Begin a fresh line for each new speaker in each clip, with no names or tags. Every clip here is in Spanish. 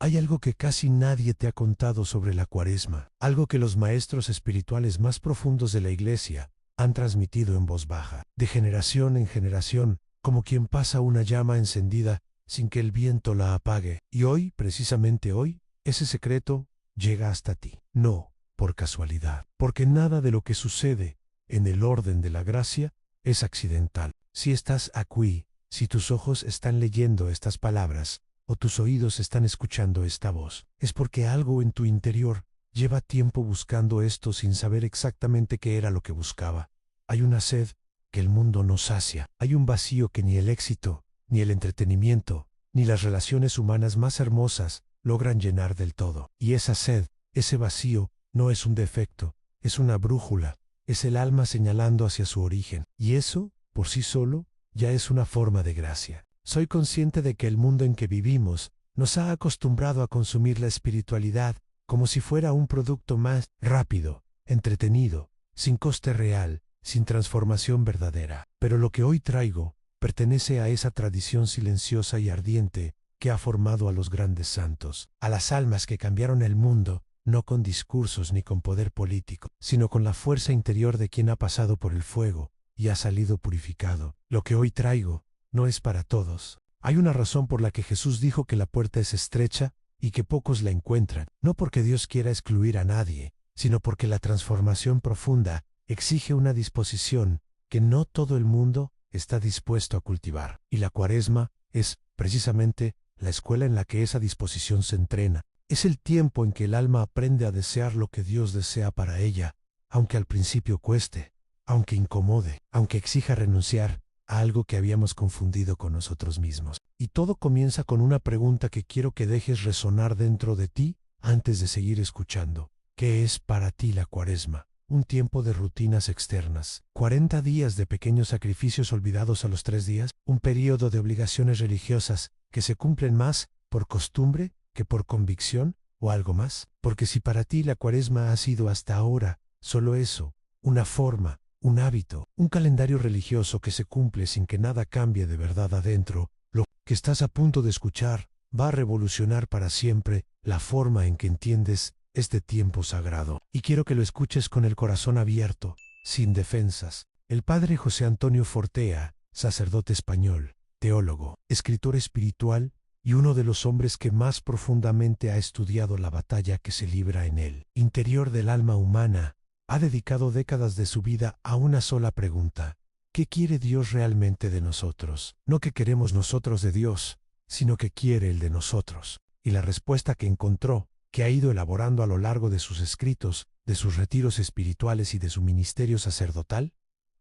Hay algo que casi nadie te ha contado sobre la Cuaresma, algo que los maestros espirituales más profundos de la Iglesia han transmitido en voz baja, de generación en generación, como quien pasa una llama encendida sin que el viento la apague. Y hoy, precisamente hoy, ese secreto llega hasta ti. No por casualidad, porque nada de lo que sucede en el orden de la gracia es accidental. Si estás aquí, si tus ojos están leyendo estas palabras, o tus oídos están escuchando esta voz, es porque algo en tu interior lleva tiempo buscando esto sin saber exactamente qué era lo que buscaba. Hay una sed que el mundo no sacia. Hay un vacío que ni el éxito, ni el entretenimiento, ni las relaciones humanas más hermosas logran llenar del todo. Y esa sed, ese vacío, no es un defecto, es una brújula, es el alma señalando hacia su origen. Y eso, por sí solo, ya es una forma de gracia. Soy consciente de que el mundo en que vivimos nos ha acostumbrado a consumir la espiritualidad como si fuera un producto más rápido, entretenido, sin coste real, sin transformación verdadera. Pero lo que hoy traigo pertenece a esa tradición silenciosa y ardiente que ha formado a los grandes santos, a las almas que cambiaron el mundo, no con discursos ni con poder político, sino con la fuerza interior de quien ha pasado por el fuego y ha salido purificado. Lo que hoy traigo no es para todos. Hay una razón por la que Jesús dijo que la puerta es estrecha y que pocos la encuentran, no porque Dios quiera excluir a nadie, sino porque la transformación profunda exige una disposición que no todo el mundo está dispuesto a cultivar. Y la Cuaresma es, precisamente, la escuela en la que esa disposición se entrena. Es el tiempo en que el alma aprende a desear lo que Dios desea para ella, aunque al principio cueste, aunque incomode, aunque exija renunciar a algo que habíamos confundido con nosotros mismos. Y todo comienza con una pregunta que quiero que dejes resonar dentro de ti antes de seguir escuchando. ¿Qué es para ti la Cuaresma? Un tiempo de rutinas externas, 40 días de pequeños sacrificios olvidados a los 3 días, un período de obligaciones religiosas que se cumplen más por costumbre que por convicción o algo más. Porque si para ti la Cuaresma ha sido hasta ahora solo eso, una forma, un hábito, un calendario religioso que se cumple sin que nada cambie de verdad adentro, lo que estás a punto de escuchar va a revolucionar para siempre la forma en que entiendes este tiempo sagrado. Y quiero que lo escuches con el corazón abierto, sin defensas. El padre José Antonio Fortea, sacerdote español, teólogo, escritor espiritual y uno de los hombres que más profundamente ha estudiado la batalla que se libra en el interior del alma humana, ha dedicado décadas de su vida a una sola pregunta: ¿qué quiere Dios realmente de nosotros? No qué queremos nosotros de Dios, sino qué quiere Él de nosotros. Y la respuesta que encontró, que ha ido elaborando a lo largo de sus escritos, de sus retiros espirituales y de su ministerio sacerdotal,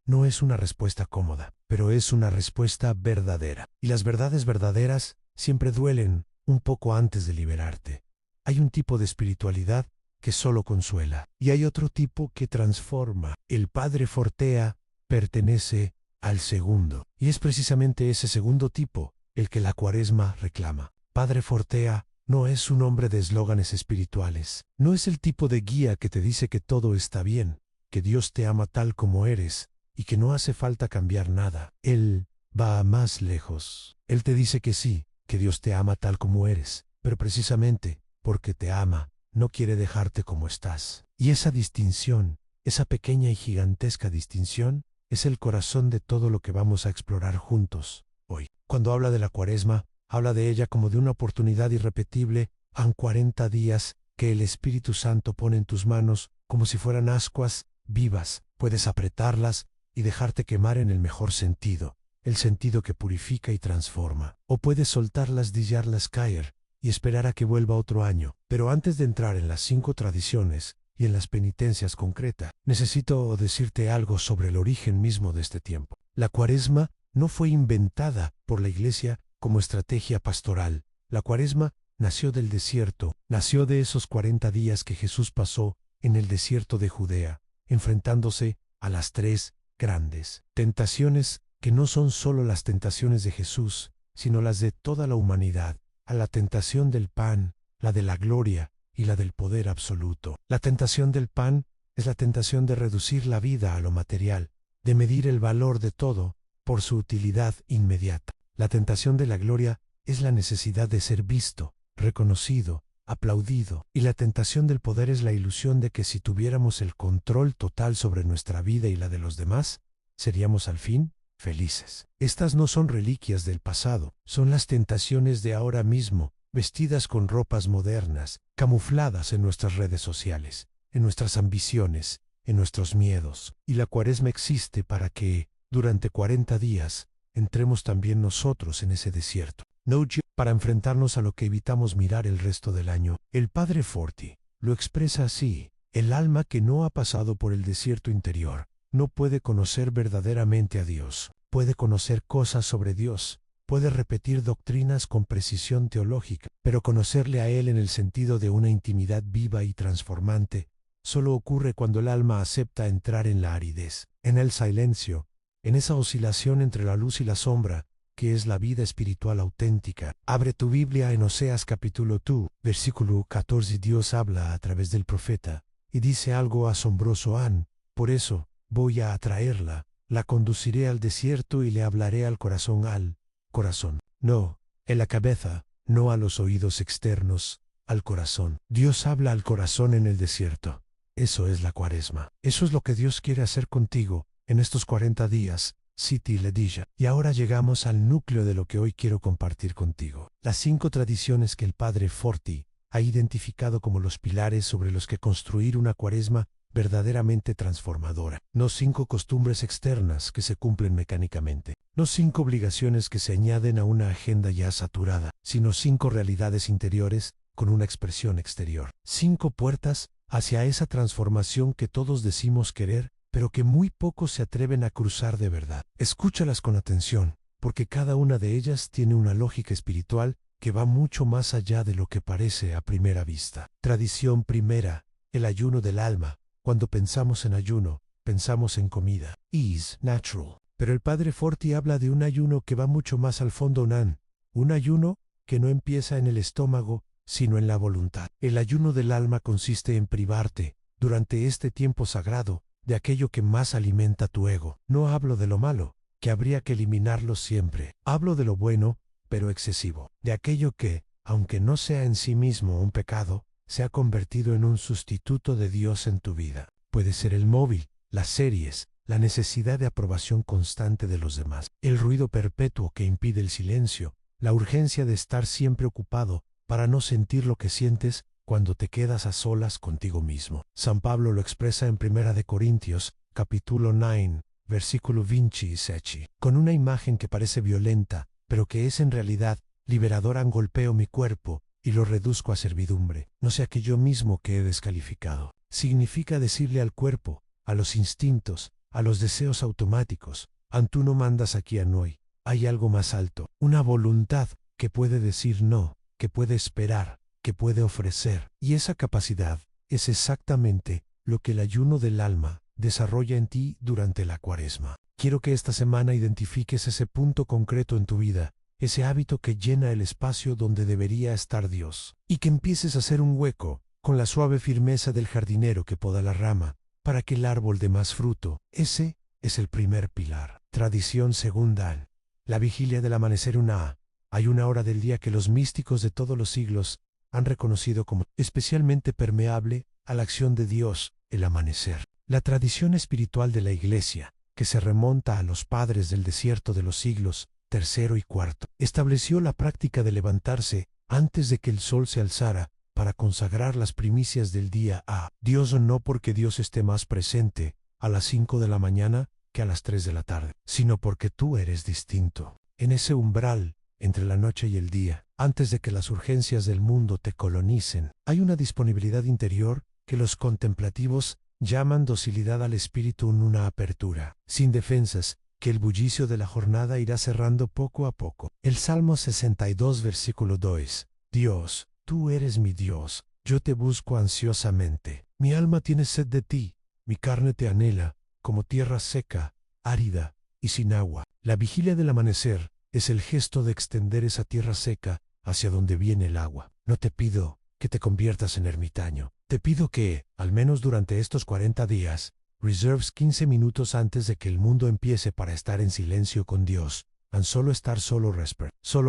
no es una respuesta cómoda, pero es una respuesta verdadera. Y las verdades verdaderas siempre duelen un poco antes de liberarte. Hay un tipo de espiritualidad que solo consuela, y hay otro tipo que transforma. El padre Fortea pertenece al segundo, y es precisamente ese segundo tipo el que la Cuaresma reclama. Padre Fortea no es un hombre de eslóganes espirituales, no es el tipo de guía que te dice que todo está bien, que Dios te ama tal como eres, y que no hace falta cambiar nada. Él va más lejos. Él te dice que sí, que Dios te ama tal como eres, pero precisamente porque te ama, no quiere dejarte como estás. Y esa distinción, esa pequeña y gigantesca distinción, es el corazón de todo lo que vamos a explorar juntos hoy. Cuando habla de la Cuaresma, habla de ella como de una oportunidad irrepetible, a 40 días que el Espíritu Santo pone en tus manos como si fueran ascuas vivas. Puedes apretarlas y dejarte quemar en el mejor sentido, el sentido que purifica y transforma. O puedes soltarlas, dejarlas caer y esperar a que vuelva otro año. Pero antes de entrar en las 5 tradiciones y en las penitencias concretas, necesito decirte algo sobre el origen mismo de este tiempo. La Cuaresma no fue inventada por la Iglesia como estrategia pastoral. La Cuaresma nació del desierto, nació de esos 40 días que Jesús pasó en el desierto de Judea, enfrentándose a las 3 grandes tentaciones que no son solo las tentaciones de Jesús, sino las de toda la humanidad, a la tentación del pan, la de la gloria y la del poder absoluto. La tentación del pan es la tentación de reducir la vida a lo material, de medir el valor de todo por su utilidad inmediata. La tentación de la gloria es la necesidad de ser visto, reconocido, aplaudido, y la tentación del poder es la ilusión de que si tuviéramos el control total sobre nuestra vida y la de los demás, seríamos al fin felices. Estas no son reliquias del pasado, son las tentaciones de ahora mismo, vestidas con ropas modernas, camufladas en nuestras redes sociales, en nuestras ambiciones, en nuestros miedos. Y la Cuaresma existe para que, durante 40 días, entremos también nosotros en ese desierto. Para enfrentarnos a lo que evitamos mirar el resto del año. El padre Forti lo expresa así: el alma que no ha pasado por el desierto interior no puede conocer verdaderamente a Dios, puede conocer cosas sobre Dios, puede repetir doctrinas con precisión teológica, pero conocerle a Él en el sentido de una intimidad viva y transformante solo ocurre cuando el alma acepta entrar en la aridez, en el silencio, en esa oscilación entre la luz y la sombra, que es la vida espiritual auténtica. Abre tu Biblia en Oseas capítulo 2, versículo 14. Dios habla a través del profeta y dice algo asombroso: por eso voy a atraerla, la conduciré al desierto y le hablaré al corazón, no, en la cabeza, no a los oídos externos, al corazón. Dios habla al corazón en el desierto. Eso es la Cuaresma. Eso es lo que Dios quiere hacer contigo en estos 40 días. City Ledilla. Y ahora llegamos al núcleo de lo que hoy quiero compartir contigo. Las 5 tradiciones que el padre Forti ha identificado como los pilares sobre los que construir una Cuaresma verdaderamente transformadora. No 5 costumbres externas que se cumplen mecánicamente. No 5 obligaciones que se añaden a una agenda ya saturada, sino 5 realidades interiores con una expresión exterior. 5 puertas hacia esa transformación que todos decimos querer, pero que muy pocos se atreven a cruzar de verdad. Escúchalas con atención, porque cada una de ellas tiene una lógica espiritual que va mucho más allá de lo que parece a primera vista. Tradición primera: el ayuno del alma. Cuando pensamos en ayuno, pensamos en comida. Is natural. Pero el padre Forti habla de un ayuno que va mucho más al fondo, un ayuno que no empieza en el estómago, sino en la voluntad. El ayuno del alma consiste en privarte, durante este tiempo sagrado, de aquello que más alimenta tu ego. No hablo de lo malo, que habría que eliminarlo siempre. Hablo de lo bueno, pero excesivo. De aquello que, aunque no sea en sí mismo un pecado, se ha convertido en un sustituto de Dios en tu vida. Puede ser el móvil, las series, la necesidad de aprobación constante de los demás, el ruido perpetuo que impide el silencio, la urgencia de estar siempre ocupado para no sentir lo que sientes cuando te quedas a solas contigo mismo. San Pablo lo expresa en 1 Corintios, capítulo 9, versículo 26, con una imagen que parece violenta, pero que es en realidad liberadora. Golpeo mi cuerpo y lo reduzco a servidumbre, no sea que yo mismo quede descalificado. Significa decirle al cuerpo, a los instintos, a los deseos automáticos: tú no mandas aquí, Hanoi, hay algo más alto, una voluntad que puede decir no, que puede esperar, que puede ofrecer. Y esa capacidad es exactamente lo que el ayuno del alma desarrolla en ti durante la Cuaresma. Quiero que esta semana identifiques ese punto concreto en tu vida, ese hábito que llena el espacio donde debería estar Dios, y que empieces a hacer un hueco, con la suave firmeza del jardinero que poda la rama, para que el árbol dé más fruto. Ese es el primer pilar. Tradición segunda: la vigilia del amanecer. Hay una hora del día que los místicos de todos los siglos han reconocido como especialmente permeable a la acción de Dios, el amanecer. La tradición espiritual de la Iglesia, que se remonta a los padres del desierto de los siglos tercero y cuarto, estableció la práctica de levantarse antes de que el sol se alzara para consagrar las primicias del día a Dios, no porque Dios esté más presente a las 5 de la mañana que a las 3 de la tarde, sino porque tú eres distinto. En ese umbral entre la noche y el día, antes de que las urgencias del mundo te colonicen, hay una disponibilidad interior que los contemplativos llaman docilidad al espíritu, una apertura, sin defensas, que el bullicio de la jornada irá cerrando poco a poco. El Salmo 62, versículo 2. Dios, tú eres mi Dios, yo te busco ansiosamente. Mi alma tiene sed de ti, mi carne te anhela, como tierra seca, árida y sin agua. La vigilia del amanecer es el gesto de extender esa tierra seca hacia donde viene el agua. No te pido que te conviertas en ermitaño. Te pido que, al menos durante estos 40 días, reserves 15 minutos antes de que el mundo empiece para estar en silencio con Dios. Solo estar, solo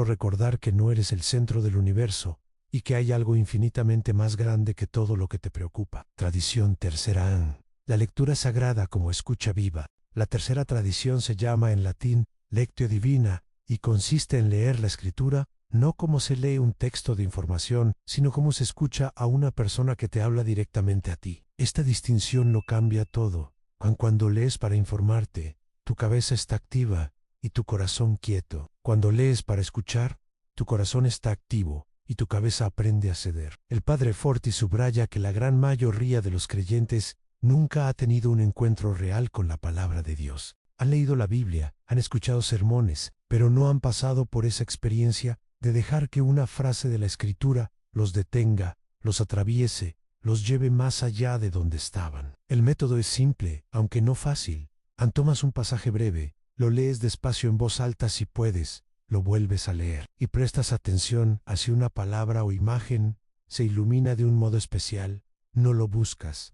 recordar que no eres el centro del universo, y que hay algo infinitamente más grande que todo lo que te preocupa. Tradición tercera. La lectura sagrada como escucha viva. La tercera tradición se llama en latín Lectio Divina y consiste en leer la Escritura no como se lee un texto de información, sino como se escucha a una persona que te habla directamente a ti. Esta distinción lo cambia todo. Cuando lees para informarte, tu cabeza está activa y tu corazón quieto. Cuando lees para escuchar, tu corazón está activo y tu cabeza aprende a ceder. El padre Forti subraya que la gran mayoría de los creyentes nunca ha tenido un encuentro real con la palabra de Dios. Han leído la Biblia, han escuchado sermones, pero no han pasado por esa experiencia de dejar que una frase de la Escritura los detenga, los atraviese, los lleve más allá de donde estaban. El método es simple, aunque no fácil. Tomas un pasaje breve, lo lees despacio en voz alta si puedes, lo vuelves a leer y prestas atención a si una palabra o imagen se ilumina de un modo especial. No lo buscas,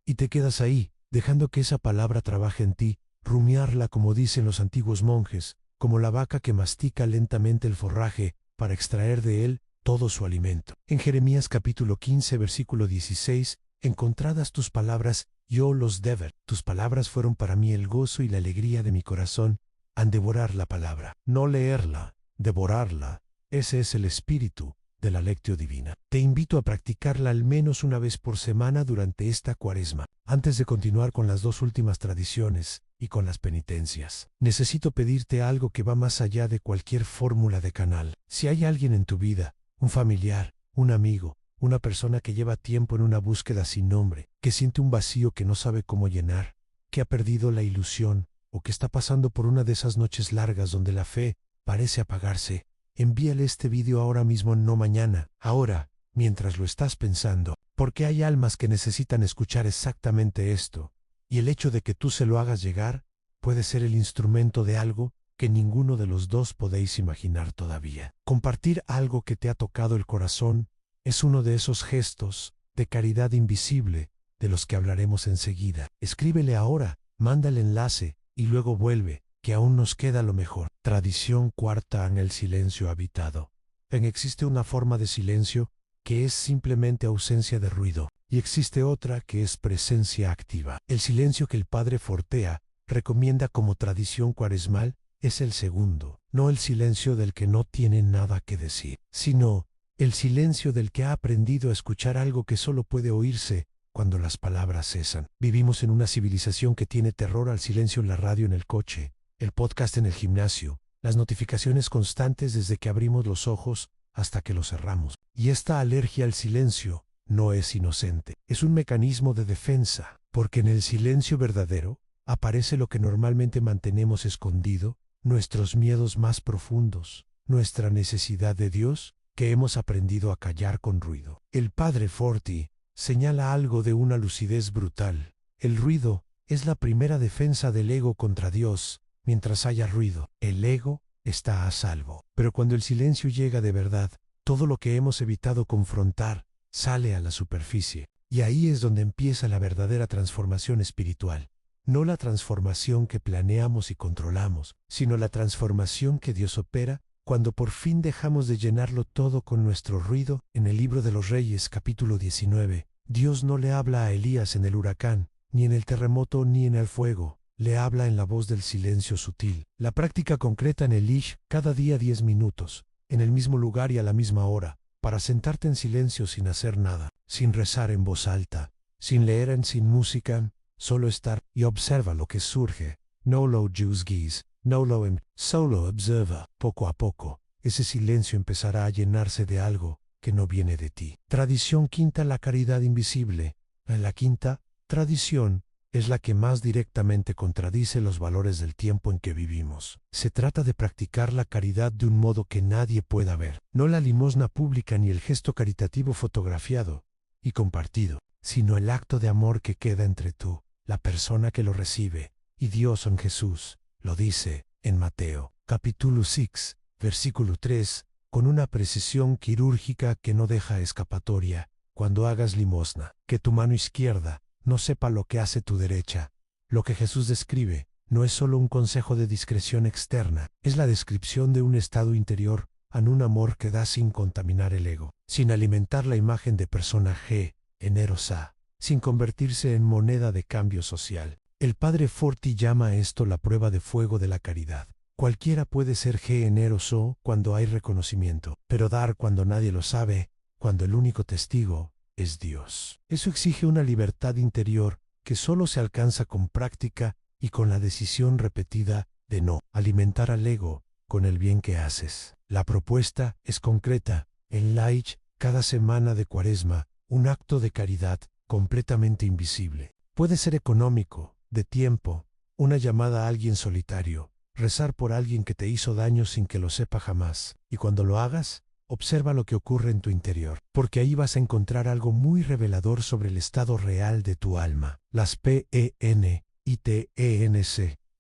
y te quedas ahí, dejando que esa palabra trabaje en ti, rumiarla como dicen los antiguos monjes, como la vaca que mastica lentamente el forraje para extraer de él todo su alimento. En Jeremías capítulo 15 versículo 16, encontradas tus palabras, yo los deber. Tus palabras fueron para mí el gozo y la alegría de mi corazón, han devorar la palabra, no leerla, devorarla. Ese es el espíritu de la Lectio Divina. Te invito a practicarla al menos una vez por semana durante esta Cuaresma. Antes de continuar con las dos últimas tradiciones y con las penitencias, necesito pedirte algo que va más allá de cualquier fórmula de canal. Si hay alguien en tu vida, un familiar, un amigo, una persona que lleva tiempo en una búsqueda sin nombre, que siente un vacío que no sabe cómo llenar, que ha perdido la ilusión o que está pasando por una de esas noches largas donde la fe parece apagarse, envíale este vídeo ahora mismo, no mañana, ahora, mientras lo estás pensando, porque hay almas que necesitan escuchar exactamente esto, y el hecho de que tú se lo hagas llegar puede ser el instrumento de algo que ninguno de los dos podéis imaginar todavía. Compartir algo que te ha tocado el corazón es uno de esos gestos de caridad invisible de los que hablaremos enseguida. Escríbele ahora, manda el enlace y luego vuelve, que aún nos queda lo mejor. Tradición cuarta en el silencio habitado. Existe una forma de silencio que es simplemente ausencia de ruido, y existe otra que es presencia activa. El silencio que el padre Fortea recomienda como tradición cuaresmal es el segundo, no el silencio del que no tiene nada que decir, sino el silencio del que ha aprendido a escuchar algo que solo puede oírse cuando las palabras cesan. Vivimos en una civilización que tiene terror al silencio en la radio, en el coche, el podcast en el gimnasio, las notificaciones constantes desde que abrimos los ojos hasta que los cerramos. Y esta alergia al silencio no es inocente, es un mecanismo de defensa, porque en el silencio verdadero aparece lo que normalmente mantenemos escondido, nuestros miedos más profundos, nuestra necesidad de Dios, que hemos aprendido a callar con ruido. El padre Forti señala algo de una lucidez brutal. El ruido es la primera defensa del ego contra Dios. Mientras haya ruido, el ego está a salvo. Pero cuando el silencio llega de verdad, todo lo que hemos evitado confrontar sale a la superficie. Y ahí es donde empieza la verdadera transformación espiritual. No la transformación que planeamos y controlamos, sino la transformación que Dios opera cuando por fin dejamos de llenarlo todo con nuestro ruido. En el libro de los Reyes, capítulo 19, Dios no le habla a Elías en el huracán, ni en el terremoto, ni en el fuego. Le habla en la voz del silencio sutil. La práctica concreta en el Ish, cada día 10 minutos, en el mismo lugar y a la misma hora, para sentarte en silencio sin hacer nada, sin rezar en voz alta, sin leer sin música, solo estar y observa lo que surge. No lo juzgues, no lo solo observa. Poco a poco, ese silencio empezará a llenarse de algo que no viene de ti. Tradición quinta, la caridad invisible. La quinta tradición es la que más directamente contradice los valores del tiempo en que vivimos. Se trata de practicar la caridad de un modo que nadie pueda ver, no la limosna pública ni el gesto caritativo fotografiado y compartido, sino el acto de amor que queda entre tú, la persona que lo recibe, y Dios. En Jesús lo dice en Mateo, capítulo 6, versículo 3, con una precisión quirúrgica que no deja escapatoria: cuando hagas limosna, que tu mano izquierda no sepa lo que hace tu derecha. Lo que Jesús describe no es solo un consejo de discreción externa, es la descripción de un estado interior en un amor que da sin contaminar el ego, sin alimentar la imagen de persona generosa, sin convertirse en moneda de cambio social. El padre Forti llama a esto la prueba de fuego de la caridad. Cualquiera puede ser generoso cuando hay reconocimiento, pero dar cuando nadie lo sabe, cuando el único testigo es Dios. Eso exige una libertad interior que solo se alcanza con práctica y con la decisión repetida de no alimentar al ego con el bien que haces. La propuesta es concreta. En Laich, cada semana de Cuaresma, un acto de caridad completamente invisible. Puede ser económico, de tiempo, una llamada a alguien solitario, rezar por alguien que te hizo daño sin que lo sepa jamás. Y cuando lo hagas, observa lo que ocurre en tu interior, porque ahí vas a encontrar algo muy revelador sobre el estado real de tu alma. Las PENITENC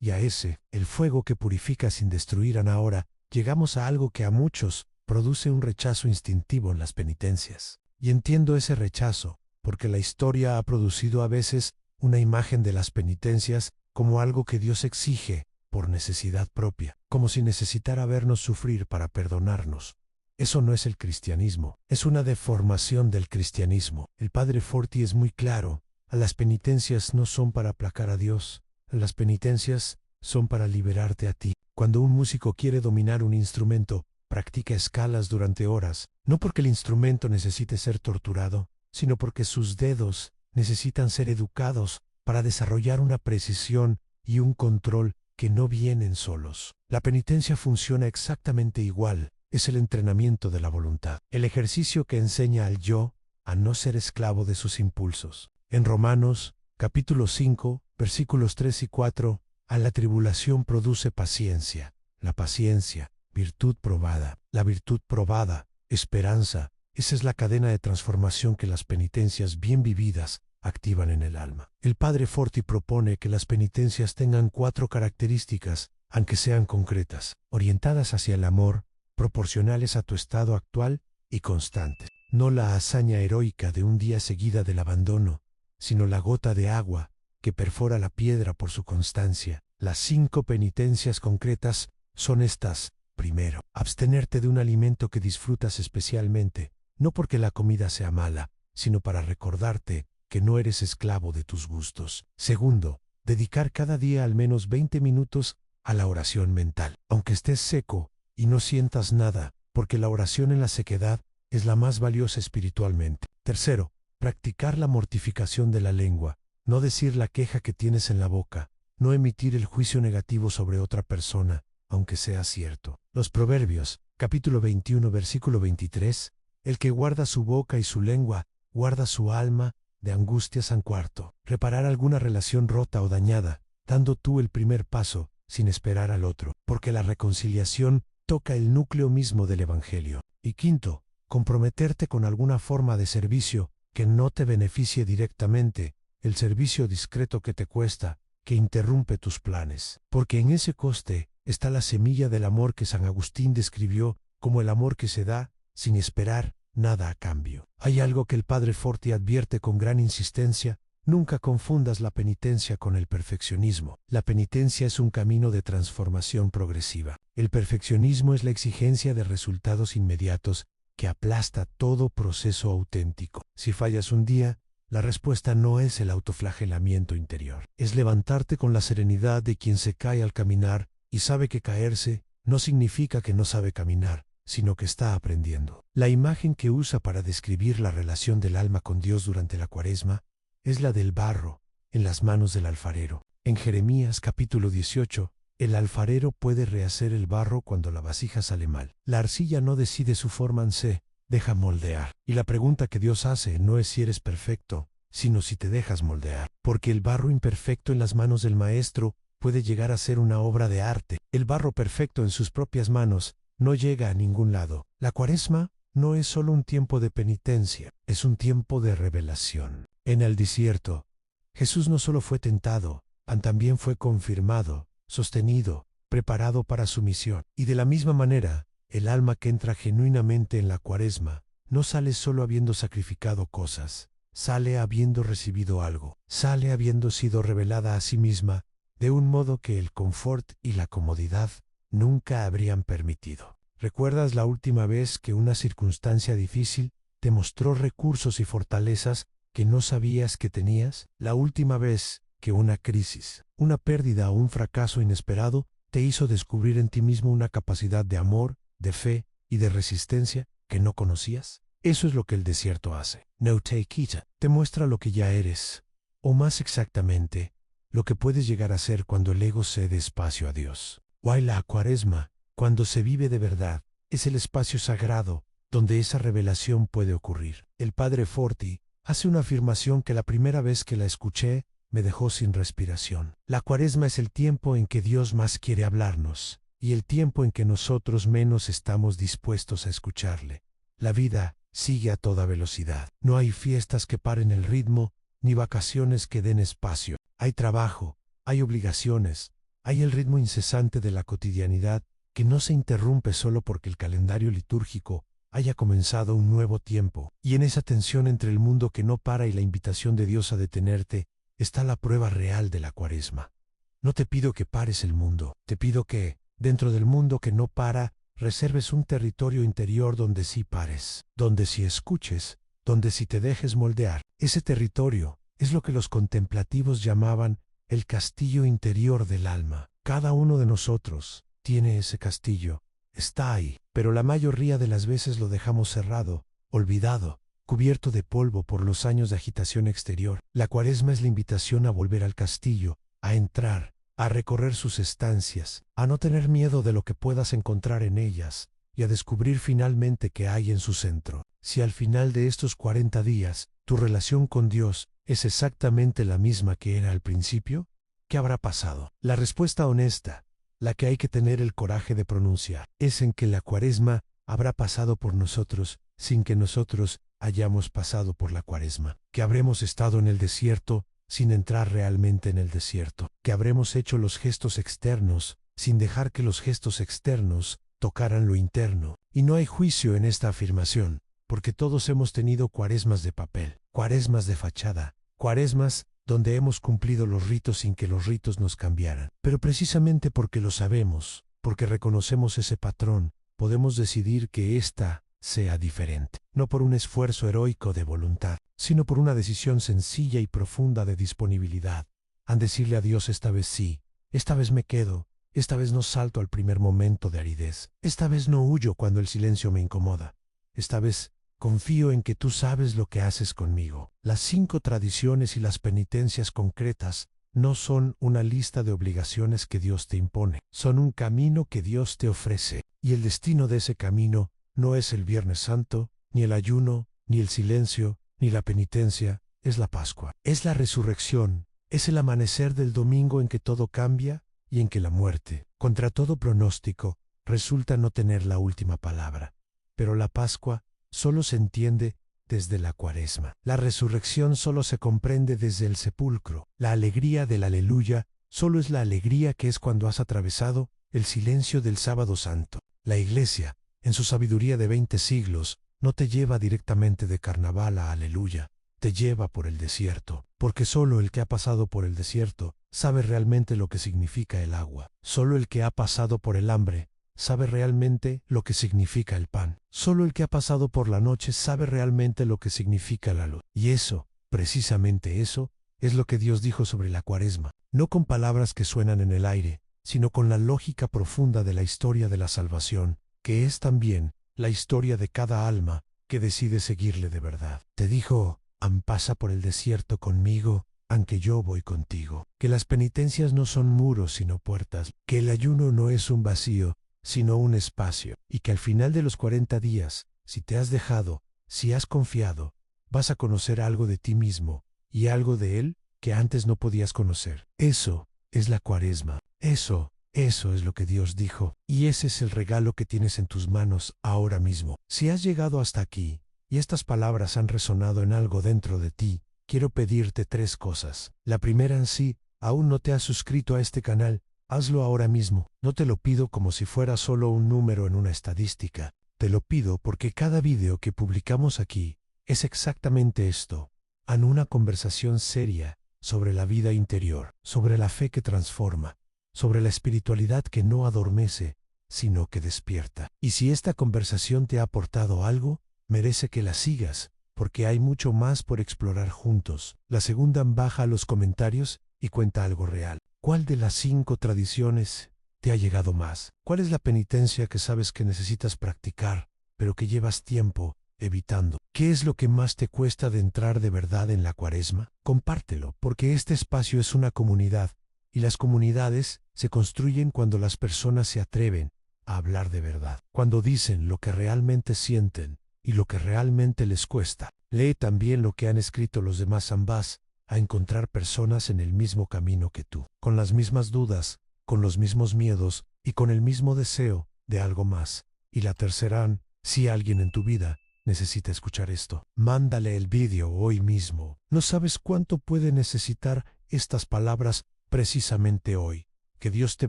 y a ese, el fuego que purifica sin destruir ahora, llegamos a algo que a muchos produce un rechazo instintivo en las penitencias. Y entiendo ese rechazo, porque la historia ha producido a veces una imagen de las penitencias como algo que Dios exige por necesidad propia, como si necesitara vernos sufrir para perdonarnos. Eso no es el cristianismo, es una deformación del cristianismo. El padre Forti es muy claro: las penitencias no son para aplacar a Dios, las penitencias son para liberarte a ti. Cuando un músico quiere dominar un instrumento, practica escalas durante horas, no porque el instrumento necesite ser torturado, sino porque sus dedos necesitan ser educados para desarrollar una precisión y un control que no vienen solos. La penitencia funciona exactamente igual. Es el entrenamiento de la voluntad, el ejercicio que enseña al yo a no ser esclavo de sus impulsos. En Romanos, capítulo 5, versículos 3 y 4, a la tribulación produce paciencia, la paciencia, virtud probada, la virtud probada, esperanza. Esa es la cadena de transformación que las penitencias bien vividas activan en el alma. El padre Forti propone que las penitencias tengan 4 características, aunque sean concretas, orientadas hacia el amor, proporcionales a tu estado actual y constantes. No la hazaña heroica de un día seguida del abandono, sino la gota de agua que perfora la piedra por su constancia. Las 5 penitencias concretas son estas. Primero, abstenerte de un alimento que disfrutas especialmente, no porque la comida sea mala, sino para recordarte que no eres esclavo de tus gustos. Segundo, dedicar cada día al menos 20 minutos a la oración mental, aunque estés seco y no sientas nada, porque la oración en la sequedad es la más valiosa espiritualmente. Tercero, practicar la mortificación de la lengua, no decir la queja que tienes en la boca, no emitir el juicio negativo sobre otra persona, aunque sea cierto. Los Proverbios, capítulo 21, versículo 23, el que guarda su boca y su lengua, guarda su alma de angustias en cuarto. Reparar alguna relación rota o dañada, dando tú el primer paso, sin esperar al otro, porque la reconciliación toca el núcleo mismo del Evangelio. Y quinto, comprometerte con alguna forma de servicio que no te beneficie directamente, el servicio discreto que te cuesta, que interrumpe tus planes. Porque en ese coste está la semilla del amor que San Agustín describió como el amor que se da sin esperar nada a cambio. Hay algo que el padre Forti advierte con gran insistencia: nunca confundas la penitencia con el perfeccionismo. La penitencia es un camino de transformación progresiva. El perfeccionismo es la exigencia de resultados inmediatos que aplasta todo proceso auténtico. Si fallas un día, la respuesta no es el autoflagelamiento interior. Es levantarte con la serenidad de quien se cae al caminar y sabe que caerse no significa que no sabe caminar, sino que está aprendiendo. La imagen que usa para describir la relación del alma con Dios durante la Cuaresma es la del barro en las manos del alfarero. En Jeremías capítulo 18, el alfarero puede rehacer el barro cuando la vasija sale mal. La arcilla no decide su forma, se deja moldear. Y la pregunta que Dios hace no es si eres perfecto, sino si te dejas moldear. Porque el barro imperfecto en las manos del maestro puede llegar a ser una obra de arte. El barro perfecto en sus propias manos no llega a ningún lado. La Cuaresma no es solo un tiempo de penitencia, es un tiempo de revelación. En el desierto, Jesús no solo fue tentado, también fue confirmado, sostenido, preparado para su misión. Y de la misma manera, el alma que entra genuinamente en la Cuaresma no sale solo habiendo sacrificado cosas, sale habiendo recibido algo, sale habiendo sido revelada a sí misma de un modo que el confort y la comodidad nunca habrían permitido. ¿Recuerdas la última vez que una circunstancia difícil te mostró recursos y fortalezas que no sabías que tenías? La última vez que una crisis, una pérdida o un fracaso inesperado te hizo descubrir en ti mismo una capacidad de amor, de fe y de resistencia que no conocías. Eso es lo que el desierto hace. No te quita, te muestra lo que ya eres, o más exactamente, lo que puedes llegar a ser cuando el ego cede espacio a Dios. La Cuaresma, cuando se vive de verdad, es el espacio sagrado donde esa revelación puede ocurrir. El padre Forti hace una afirmación que la primera vez que la escuché me dejó sin respiración. La Cuaresma es el tiempo en que Dios más quiere hablarnos y el tiempo en que nosotros menos estamos dispuestos a escucharle. La vida sigue a toda velocidad. No hay fiestas que paren el ritmo, ni vacaciones que den espacio. Hay trabajo, hay obligaciones, hay el ritmo incesante de la cotidianidad que no se interrumpe solo porque el calendario litúrgico haya comenzado un nuevo tiempo. Y en esa tensión entre el mundo que no para y la invitación de Dios a detenerte, está la prueba real de la Cuaresma. No te pido que pares el mundo, te pido que, dentro del mundo que no para, reserves un territorio interior donde sí pares, donde sí escuches, donde sí te dejes moldear. Ese territorio es lo que los contemplativos llamaban el castillo interior del alma. Cada uno de nosotros tiene ese castillo, está ahí, pero la mayoría de las veces lo dejamos cerrado, olvidado, cubierto de polvo por los años de agitación exterior. La Cuaresma es la invitación a volver al castillo, a entrar, a recorrer sus estancias, a no tener miedo de lo que puedas encontrar en ellas y a descubrir finalmente qué hay en su centro. Si al final de estos 40 días tu relación con Dios es exactamente la misma que era al principio, ¿qué habrá pasado? La respuesta honesta, la que hay que tener el coraje de pronunciar, es en que la Cuaresma habrá pasado por nosotros sin que nosotros hayamos pasado por la Cuaresma, que habremos estado en el desierto sin entrar realmente en el desierto, que habremos hecho los gestos externos sin dejar que los gestos externos tocaran lo interno. Y no hay juicio en esta afirmación, porque todos hemos tenido cuaresmas de papel, cuaresmas de fachada, cuaresmas donde hemos cumplido los ritos sin que los ritos nos cambiaran. Pero precisamente porque lo sabemos, porque reconocemos ese patrón, podemos decidir que ésta sea diferente, no por un esfuerzo heroico de voluntad, sino por una decisión sencilla y profunda de disponibilidad, a decirle a Dios: esta vez sí, esta vez me quedo, esta vez no salto al primer momento de aridez, esta vez no huyo cuando el silencio me incomoda, esta vez confío en que tú sabes lo que haces conmigo. Las 5 tradiciones y las penitencias concretas no son una lista de obligaciones que Dios te impone, son un camino que Dios te ofrece, y el destino de ese camino no es el Viernes Santo, ni el ayuno, ni el silencio, ni la penitencia, es la Pascua, es la resurrección, es el amanecer del domingo en que todo cambia y en que la muerte, contra todo pronóstico, resulta no tener la última palabra. Pero la Pascua solo se entiende desde la Cuaresma. La resurrección solo se comprende desde el sepulcro. La alegría del aleluya solo es la alegría que es cuando has atravesado el silencio del Sábado Santo. La Iglesia, en su sabiduría de 20 siglos, no te lleva directamente de carnaval a aleluya, te lleva por el desierto, porque solo el que ha pasado por el desierto sabe realmente lo que significa el agua. Solo el que ha pasado por el hambre sabe realmente lo que significa el pan. Solo el que ha pasado por la noche sabe realmente lo que significa la luz. Y eso, precisamente eso, es lo que Dios dijo sobre la Cuaresma, no con palabras que suenan en el aire, sino con la lógica profunda de la historia de la salvación, que es también la historia de cada alma que decide seguirle de verdad. Te dijo: pasa por el desierto conmigo, aunque yo voy contigo. Que las penitencias no son muros sino puertas, que el ayuno no es un vacío, sino un espacio, y que al final de los 40 días, si te has dejado, si has confiado, vas a conocer algo de ti mismo y algo de Él que antes no podías conocer. Eso es la Cuaresma. Eso es lo que Dios dijo, y ese es el regalo que tienes en tus manos ahora mismo. Si has llegado hasta aquí y estas palabras han resonado en algo dentro de ti, quiero pedirte 3 cosas. La primera: si aún no te has suscrito a este canal, hazlo ahora mismo. No te lo pido como si fuera solo un número en una estadística. Te lo pido porque cada video que publicamos aquí es exactamente esto: una conversación seria sobre la vida interior, sobre la fe que transforma, sobre la espiritualidad que no adormece, sino que despierta. Y si esta conversación te ha aportado algo, merece que la sigas, porque hay mucho más por explorar juntos. La segunda, baja a los comentarios y cuenta algo real. ¿Cuál de las 5 tradiciones te ha llegado más? ¿Cuál es la penitencia que sabes que necesitas practicar, pero que llevas tiempo evitando? ¿Qué es lo que más te cuesta de entrar de verdad en la Cuaresma? Compártelo, porque este espacio es una comunidad, y las comunidades se construyen cuando las personas se atreven a hablar de verdad, cuando dicen lo que realmente sienten y lo que realmente les cuesta. Lee también lo que han escrito los demás. Vas a encontrar personas en el mismo camino que tú, con las mismas dudas, con los mismos miedos y con el mismo deseo de algo más. Y la tercera, si alguien en tu vida necesita escuchar esto, mándale el vídeo hoy mismo. No sabes cuánto puede necesitar estas palabras precisamente hoy. Que Dios te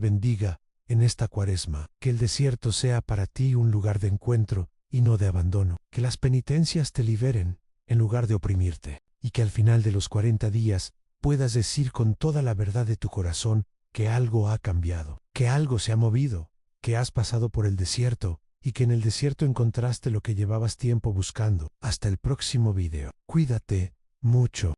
bendiga en esta Cuaresma, que el desierto sea para ti un lugar de encuentro y no de abandono, que las penitencias te liberen en lugar de oprimirte, y que al final de los 40 días puedas decir con toda la verdad de tu corazón que algo ha cambiado, que algo se ha movido, que has pasado por el desierto y que en el desierto encontraste lo que llevabas tiempo buscando. Hasta el próximo video. Cuídate mucho.